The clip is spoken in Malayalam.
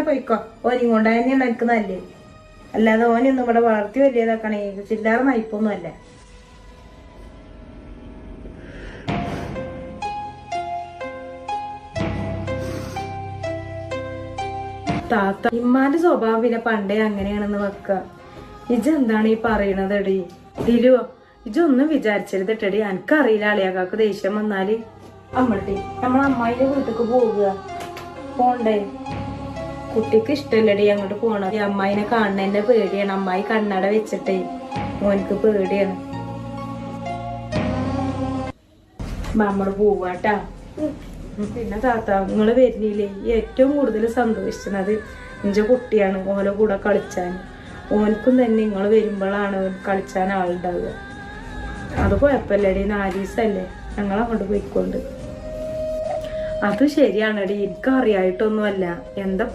പോയിക്കോ. ഓനും കൊണ്ട് തന്നെയാണ് എനിക്ക് നല്ലത്. അല്ലാതെ ഓനൊന്നും ഇവിടെ വളർത്തി വലിയതാക്കണേ ചില്ലാറ് നയിപ്പൊന്നും അല്ല. താത്ത ഇമ്മാന്റെ സ്വഭാവം പിന്നെ പണ്ടേ അങ്ങനെയാണെന്ന് വെക്ക. ഇജെന്താണ് ഈ പറയണത് എടി? തിരുവോ ഇജൊന്നും വിചാരിച്ചരുതട്ടടി. എനിക്കറിയില്ല അളിയാക്കാക്ക് ദേഷ്യം വന്നാല് അമ്മട്ടി നമ്മളെ അമ്മായിന്റെ വീട്ടിക്ക് പോവുക. പോണ്ടേ? കുട്ടിക്ക് ഇഷ്ടല്ലടി അങ്ങോട്ട് പോണത്. അമ്മായിനെ കാണുന്നതിന്റെ പേടിയാണ്. അമ്മായി കണ്ണട വെച്ചിട്ടേ മോനിക്ക് പേടിയാണ്. നമ്മള് പോവാട്ടാ. പിന്നെ താത്ത നിങ്ങള് വരുന്നില്ലേ, ഏറ്റവും കൂടുതൽ സന്തോഷിച്ചത് എന്റെ കുട്ടിയാണ്. ഓലെ കൂടെ കളിച്ചാൻ ഓനക്കും തന്നെ നിങ്ങൾ വരുമ്പോഴാണ് കളിച്ചാൻ ആളുണ്ടാവുക. അത് കുഴപ്പമില്ലടി, 4 ദിവസമല്ലേ, ഞങ്ങൾ അങ്ങോട്ട് പോയിക്കൊണ്ട്. അത് ശരിയാണടി, എനിക്ക് അറിയായിട്ടൊന്നുമല്ല. എന്താ